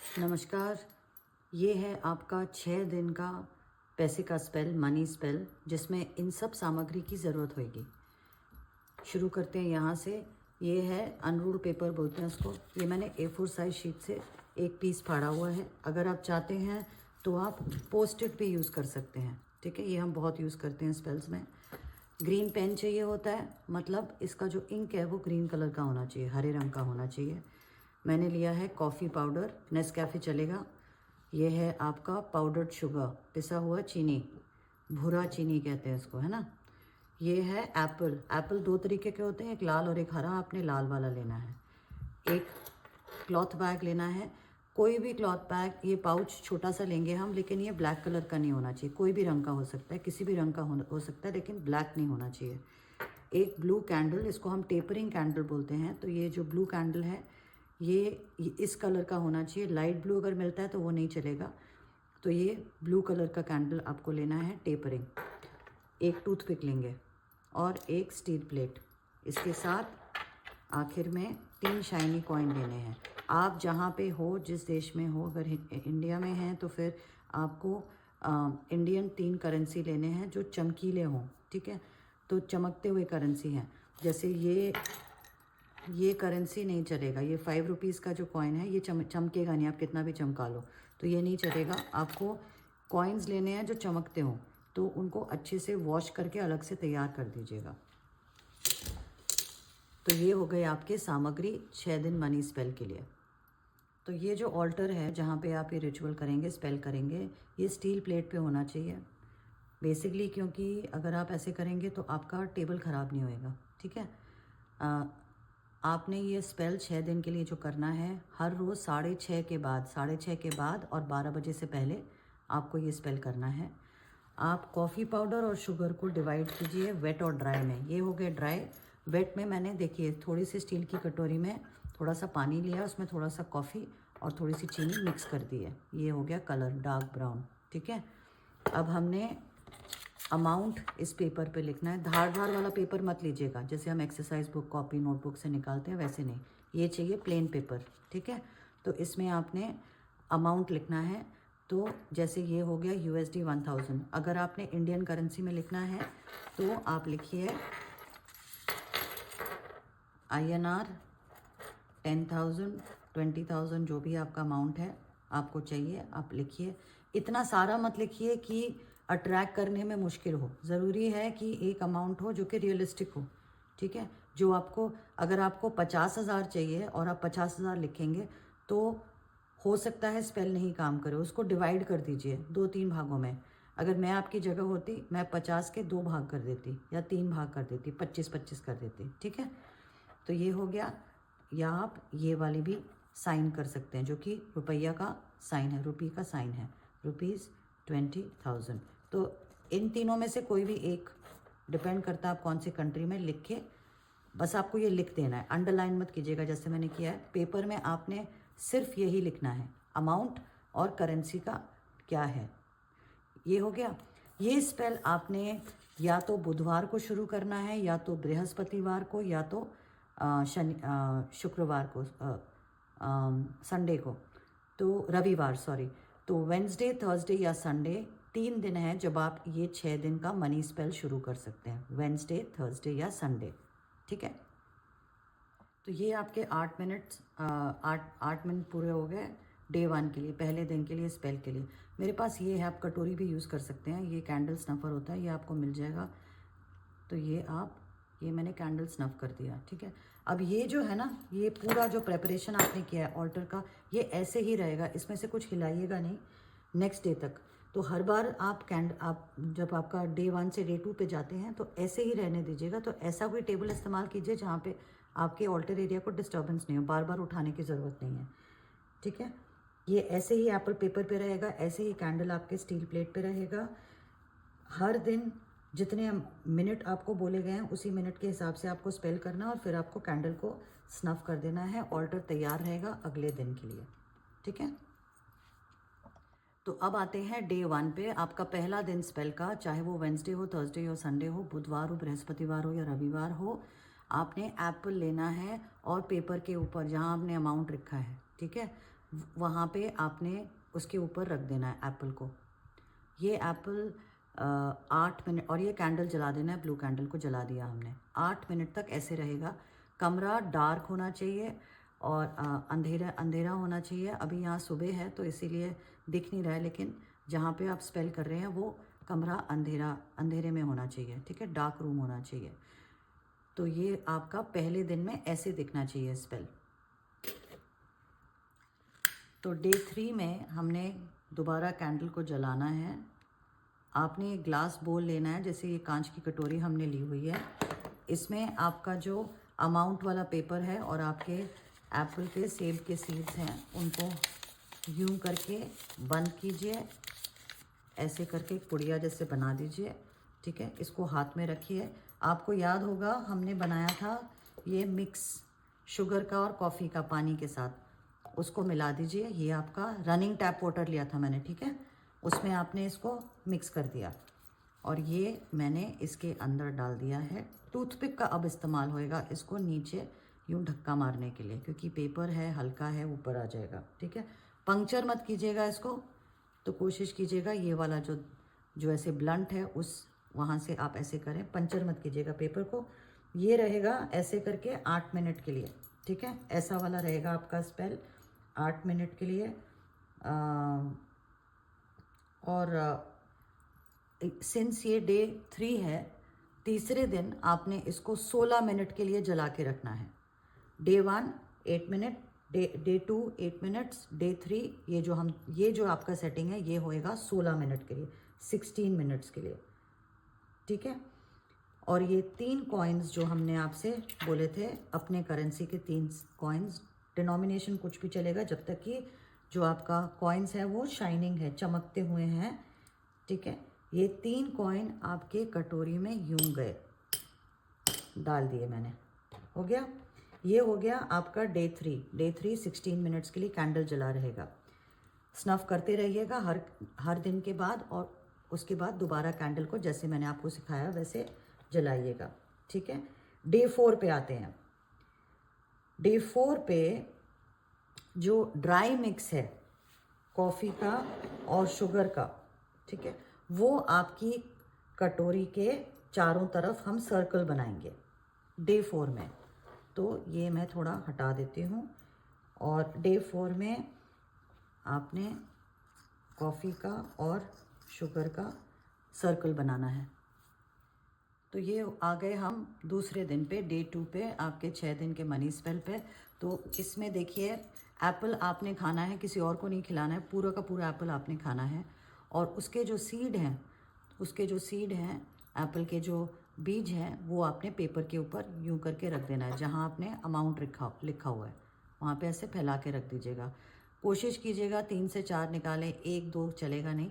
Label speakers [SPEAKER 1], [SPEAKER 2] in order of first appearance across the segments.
[SPEAKER 1] नमस्कार। ये है आपका 6 दिन का पैसे का स्पेल, मनी स्पेल, जिसमें इन सब सामग्री की ज़रूरत होगी। शुरू करते हैं यहाँ से। ये है अनरूल्ड पेपर बोलते हैं उसको। ये मैंने A4 साइज शीट से एक पीस फाड़ा हुआ है। अगर आप चाहते हैं तो आप पोस्ट इट भी यूज़ कर सकते हैं, ठीक है। ये हम बहुत यूज़ करते हैं स्पेल्स में। ग्रीन पेन चाहिए होता है, मतलब इसका जो इंक है वो ग्रीन कलर का होना चाहिए, हरे रंग का होना चाहिए। मैंने लिया है कॉफ़ी पाउडर, नेस्कैफ़े चलेगा। ये है आपका पाउडर्ड शुगर, पिसा हुआ चीनी, भूरा चीनी कहते हैं इसको, है ना। ये है एप्पल। एप्पल दो तरीके के होते हैं, एक लाल और एक हरा। आपने लाल वाला लेना है। एक क्लॉथ बैग लेना है, कोई भी क्लॉथ बैग। ये पाउच छोटा सा लेंगे हम, लेकिन ये ब्लैक कलर का नहीं होना चाहिए। कोई भी रंग का हो सकता है, किसी भी रंग का हो सकता है, लेकिन ब्लैक नहीं होना चाहिए। एक ब्लू कैंडल, इसको हम टेपरिंग कैंडल बोलते हैं। तो ये जो ब्लू कैंडल है ये इस कलर का होना चाहिए। लाइट ब्लू अगर मिलता है तो वो नहीं चलेगा। तो ये ब्लू कलर का कैंडल आपको लेना है, टेपरिंग। एक टूथपिक लेंगे और एक स्टील प्लेट। इसके साथ आखिर में 3 शाइनी कॉइन लेने हैं। आप जहाँ पे हो, जिस देश में हो, अगर इंडिया में हैं तो फिर आपको इंडियन 3 करेंसी लेने हैं जो चमकीले हों, ठीक है। तो चमकते हुए करेंसी हैं, जैसे ये करेंसी नहीं चलेगा। ये 5 रुपीज़ का जो कॉइन है ये चमकेगा नहीं, आप कितना भी चमका लो तो ये नहीं चलेगा। आपको कॉइन्स लेने हैं जो चमकते हों, तो उनको अच्छे से वॉश करके अलग से तैयार कर दीजिएगा। तो ये हो गए आपके सामग्री 6 दिन मनी स्पेल के लिए। तो ये जो ऑल्टर है जहाँ पे आप ये रिचुअल करेंगे, स्पेल करेंगे, ये स्टील प्लेट पे होना चाहिए बेसिकली, क्योंकि अगर आप ऐसे करेंगे तो आपका टेबल ख़राब नहीं होएगा, ठीक है। आपने ये स्पेल 6 दिन के लिए जो करना है, हर रोज़ 6:30 के बाद और 12 बजे से पहले आपको ये स्पेल करना है। आप कॉफ़ी पाउडर और शुगर को डिवाइड कीजिए वेट और ड्राई में। ये हो गए ड्राई। वेट में मैंने देखिए थोड़ी सी स्टील की कटोरी में थोड़ा सा पानी लिया, उसमें थोड़ा सा कॉफ़ी और थोड़ी सी चीनी मिक्स कर दी है। ये हो गया कलर डार्क ब्राउन, ठीक है। अब हमने अमाउंट इस पेपर पे लिखना है। धार वाला पेपर मत लीजिएगा, जैसे हम एक्सरसाइज बुक, कॉपी, नोटबुक से निकालते हैं वैसे नहीं। ये चाहिए प्लेन पेपर, ठीक है। तो इसमें आपने अमाउंट लिखना है। तो जैसे ये हो गया USD 1000। अगर आपने इंडियन करेंसी में लिखना है तो आप लिखिए INR 10,000, 20,000, जो भी आपका अमाउंट है आपको चाहिए आप लिखिए। इतना सारा मत लिखिए कि अट्रैक्ट करने में मुश्किल हो। ज़रूरी है कि एक अमाउंट हो जो कि रियलिस्टिक हो, ठीक है। जो आपको, अगर आपको 50,000 चाहिए और आप 50,000 लिखेंगे तो हो सकता है स्पेल नहीं काम करे। उसको डिवाइड कर दीजिए 2-3 भागों में। अगर मैं आपकी जगह होती, मैं 50 के 2 भाग कर देती या 3 भाग कर देती, 25-25 कर देती, ठीक है। तो ये हो गया। या आप ये वाली भी साइन कर सकते हैं, जो कि रुपया का साइन है, रुपये का साइन है, ₹20,000। तो इन तीनों में से कोई भी एक, डिपेंड करता है आप कौन सी कंट्री में लिख के, बस आपको ये लिख देना है। अंडरलाइन मत कीजिएगा जैसे मैंने किया है। पेपर में आपने सिर्फ यही लिखना है, अमाउंट और करेंसी का क्या है। ये हो गया। ये स्पेल आपने या तो बुधवार को शुरू करना है, या तो बृहस्पतिवार को, या तो शुक्रवार को, संडे को, तो रविवार, सॉरी। तो वेंसडे, थर्सडे या संडे 3 दिन हैं जब आप ये 6 दिन का मनी स्पेल शुरू कर सकते हैं, वेंसडे, थर्सडे या संडे, ठीक है। तो ये आपके 8 मिनट पूरे हो गए डे 1 के लिए, पहले दिन के लिए, स्पेल के लिए। मेरे पास ये है, आप कटोरी भी यूज़ कर सकते हैं। ये कैंडल स्नफर होता है, ये आपको मिल जाएगा। तो ये मैंने कैंडल स्नफ कर दिया, ठीक है। अब ये जो है ना, ये पूरा जो प्रेपरेशन आपने किया है ऑल्टर का, ये ऐसे ही रहेगा, इसमें से कुछ हिलाइएगा नहीं नेक्स्ट डे तक। तो हर बार आप जब आपका डे 1 से डे 2 पे जाते हैं तो ऐसे ही रहने दीजिएगा। तो ऐसा कोई टेबल इस्तेमाल कीजिए जहाँ पे आपके ऑल्टर एरिया को डिस्टर्बेंस नहीं हो, बार बार उठाने की ज़रूरत नहीं है, ठीक है। ये ऐसे ही एप्पल पेपर पे रहेगा, ऐसे ही कैंडल आपके स्टील प्लेट पे रहेगा। हर दिन जितने मिनट आपको बोले गए हैं उसी मिनट के हिसाब से आपको स्पेल करना है और फिर आपको कैंडल को स्नफ कर देना है। ऑल्टर तैयार रहेगा अगले दिन के लिए, ठीक है। तो अब आते हैं डे 1 पे। आपका पहला दिन स्पेल का, चाहे वो वेंसडे हो, थर्सडे हो, संडे हो, बुधवार हो, बृहस्पतिवार हो या रविवार हो, आपने एप्पल लेना है और पेपर के ऊपर जहाँ आपने अमाउंट रखा है, ठीक है, वहाँ पे आपने उसके ऊपर रख देना है एप्पल को। ये एप्पल 8 मिनट, और ये कैंडल जला देना है, ब्लू कैंडल को जला दिया हमने। 8 मिनट तक ऐसे रहेगा। कमरा डार्क होना चाहिए और अंधेरा अंधेरा होना चाहिए। अभी यहाँ सुबह है तो इसीलिए दिख नहीं रहा है, लेकिन जहाँ पे आप स्पेल कर रहे हैं वो कमरा अंधेरे में होना चाहिए, ठीक है, डार्क रूम होना चाहिए। तो ये आपका पहले दिन में ऐसे दिखना चाहिए स्पेल। तो डे 3 में हमने दोबारा कैंडल को जलाना है। आपने एक ग्लास बोल लेना है, जैसे ये कांच की कटोरी हमने ली हुई है। इसमें आपका जो अमाउंट वाला पेपर है और आपके एप्पल के सेब के सीड्स हैं उनको यूं करके बंद कीजिए, ऐसे करके एक पुड़िया जैसे बना दीजिए, ठीक है। इसको हाथ में रखिए। आपको याद होगा हमने बनाया था ये मिक्स शुगर का और कॉफ़ी का पानी के साथ, उसको मिला दीजिए। ये आपका रनिंग टैप वाटर लिया था मैंने, ठीक है, उसमें आपने इसको मिक्स कर दिया और ये मैंने इसके अंदर डाल दिया है। टूथपिक का अब इस्तेमाल होएगा इसको नीचे यूं धक्का मारने के लिए, क्योंकि पेपर है, हल्का है, ऊपर आ जाएगा, ठीक है। पंक्चर मत कीजिएगा इसको, तो कोशिश कीजिएगा ये वाला जो ऐसे ब्लंट है उस वहाँ से आप ऐसे करें, पंचर मत कीजिएगा पेपर को। ये रहेगा ऐसे करके 8 मिनट के लिए, ठीक है। ऐसा वाला रहेगा आपका स्पेल 8 मिनट के लिए। और सिंस ये डे 3 है, तीसरे दिन आपने इसको 16 मिनट के लिए जला के रखना है। Day 1 8 minute, day 2 8 minutes, day 3 ये जो आपका सेटिंग है ये होएगा 16 मिनट के लिए, 16 मिनट्स के लिए, ठीक है। और ये 3 कॉइन्स जो हमने आपसे बोले थे, अपने करेंसी के 3 कॉइन्स, डिनोमिनेशन कुछ भी चलेगा जब तक कि जो आपका कॉइन्स है वो शाइनिंग है, चमकते हुए हैं, ठीक है। ये 3 कॉइन आपके कटोरी में यूं गए, डाल दिए मैंने, हो गया। ये हो गया आपका डे 3 16 मिनट्स के लिए कैंडल जला रहेगा। स्नफ करते रहिएगा हर दिन के बाद, और उसके बाद दोबारा कैंडल को जैसे मैंने आपको सिखाया वैसे जलाइएगा, ठीक है। डे 4 पे आते हैं। डे 4 पे जो ड्राई मिक्स है कॉफ़ी का और शुगर का, ठीक है, वो आपकी कटोरी के चारों तरफ हम सर्कल बनाएंगे डे 4 में। तो ये मैं थोड़ा हटा देती हूँ। और डे 4 में आपने कॉफ़ी का और शुगर का सर्कल बनाना है। तो ये आ गए हम दूसरे दिन पे, डे 2 पे, आपके 6 दिन के मनी स्पेल पे। तो इसमें देखिए एप्पल आपने खाना है, किसी और को नहीं खिलाना है, पूरा का पूरा एप्पल आपने खाना है। और उसके जो सीड हैं एप्पल के जो बीज हैं वो आपने पेपर के ऊपर यूं करके रख देना है, जहां आपने अमाउंट लिखा हुआ है वहाँ पे ऐसे फैला के रख दीजिएगा। कोशिश कीजिएगा 3 से 4 निकालें, 1-2 चलेगा नहीं।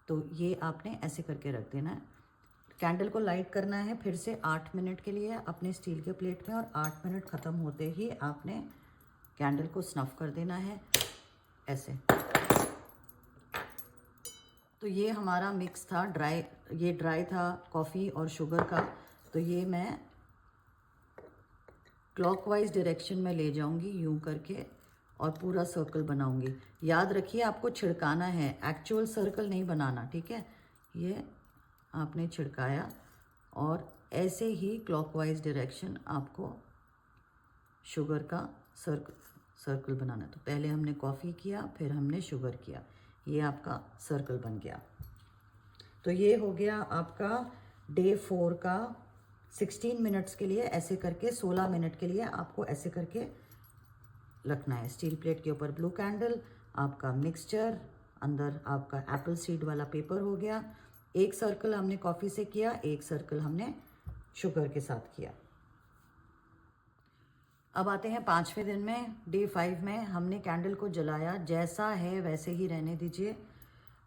[SPEAKER 1] तो ये आपने ऐसे करके रख देना है। कैंडल को लाइट करना है फिर से 8 मिनट के लिए अपने स्टील के प्लेट में, और 8 मिनट ख़त्म होते ही आपने कैंडल को स्नफ कर देना है ऐसे। तो ये हमारा मिक्स था ये ड्राई था कॉफ़ी और शुगर का। तो ये मैं क्लॉकवाइज डायरेक्शन में ले जाऊंगी यूं करके और पूरा सर्कल बनाऊंगी। याद रखिए आपको छिड़काना है, एक्चुअल सर्कल नहीं बनाना, ठीक है। ये आपने छिड़काया और ऐसे ही क्लॉकवाइज डायरेक्शन आपको शुगर का सर्कल बनाना। तो पहले हमने कॉफ़ी किया, फिर हमने शुगर किया, ये आपका सर्कल बन गया। तो ये हो गया आपका डे 4 का 16 मिनट्स के लिए ऐसे करके, 16 मिनट के लिए आपको ऐसे करके रखना है। स्टील प्लेट के ऊपर ब्लू कैंडल, आपका मिक्सचर, अंदर आपका एप्पल सीड वाला पेपर हो गया। एक सर्कल हमने कॉफ़ी से किया, एक सर्कल हमने शुगर के साथ किया। अब आते हैं 5वें दिन में, डे 5 में हमने कैंडल को जलाया, जैसा है वैसे ही रहने दीजिए।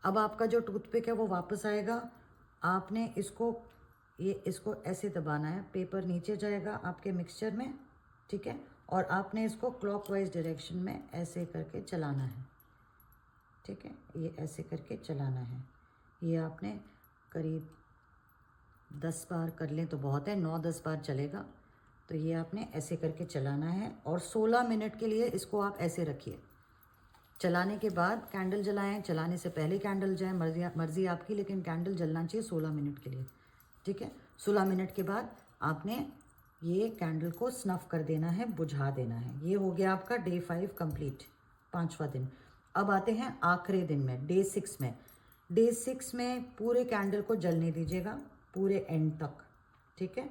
[SPEAKER 1] अब आपका जो टूथपिक है वो वापस आएगा। आपने इसको ऐसे दबाना है, पेपर नीचे जाएगा आपके मिक्सचर में, ठीक है। और आपने इसको क्लॉकवाइज डायरेक्शन में ऐसे करके चलाना है, ठीक है। ये ऐसे करके चलाना है। ये आपने करीब 10 बार कर लें तो बहुत है, 9-10 बार चलेगा। तो ये आपने ऐसे करके चलाना है और 16 मिनट के लिए इसको आप ऐसे रखिए, चलाने के बाद कैंडल जलाएं, चलाने से पहले कैंडल जाए, मर्जी आपकी, लेकिन कैंडल जलना चाहिए 16 मिनट के लिए, ठीक है। 16 मिनट के बाद आपने ये कैंडल को स्नफ कर देना है, बुझा देना है। ये हो गया आपका डे 5 कंप्लीट, 5वां दिन। अब आते हैं आखिरी दिन में, डे 6 में। डे 6 में पूरे कैंडल को जलने दीजिएगा पूरे एंड तक, ठीक है।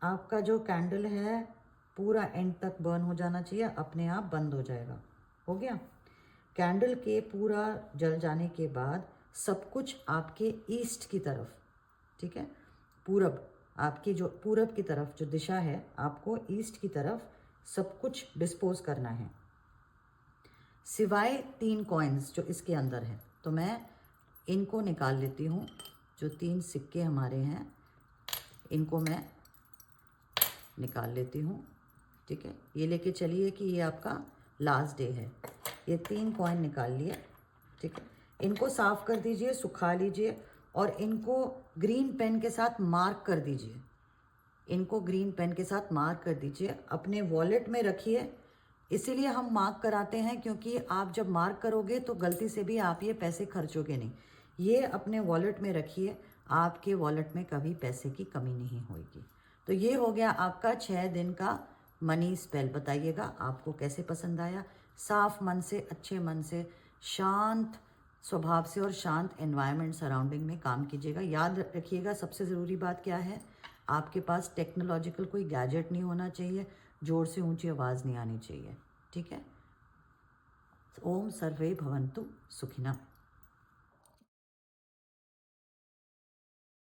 [SPEAKER 1] आपका जो कैंडल है पूरा एंड तक बर्न हो जाना चाहिए, अपने आप बंद हो जाएगा। हो गया। कैंडल के पूरा जल जाने के बाद सब कुछ आपके ईस्ट की तरफ, ठीक है, पूरब, आपकी जो पूरब की तरफ जो दिशा है, आपको ईस्ट की तरफ सब कुछ डिस्पोज करना है, सिवाय 3 कॉइन्स जो इसके अंदर है। तो मैं इनको निकाल लेती हूँ, जो 3 सिक्के हमारे हैं इनको मैं निकाल लेती हूँ, ठीक है। ये लेके चलिए कि ये आपका लास्ट डे है। ये 3 कॉइन निकाल लिए, ठीक है। इनको साफ कर दीजिए, सुखा लीजिए और इनको ग्रीन पेन के साथ मार्क कर दीजिए। इनको ग्रीन पेन के साथ मार्क कर दीजिए, अपने वॉलेट में रखिए। इसीलिए हम मार्क कराते हैं क्योंकि आप जब मार्क करोगे तो गलती से भी आप ये पैसे खर्चोगे नहीं। ये अपने वॉलेट में रखिए, आपके वॉलेट में कभी पैसे की कमी नहीं होगी। तो ये हो गया आपका 6 दिन का मनी स्पेल। बताइएगा आपको कैसे पसंद आया। साफ मन से, अच्छे मन से, शांत स्वभाव से और शांत एनवायरनमेंट सराउंडिंग में काम कीजिएगा। याद रखिएगा सबसे ज़रूरी बात क्या है, आपके पास टेक्नोलॉजिकल कोई गैजेट नहीं होना चाहिए, जोर से ऊंची आवाज़ नहीं आनी चाहिए, ठीक है। ओम सर्वे भवन्तु सुखिनः।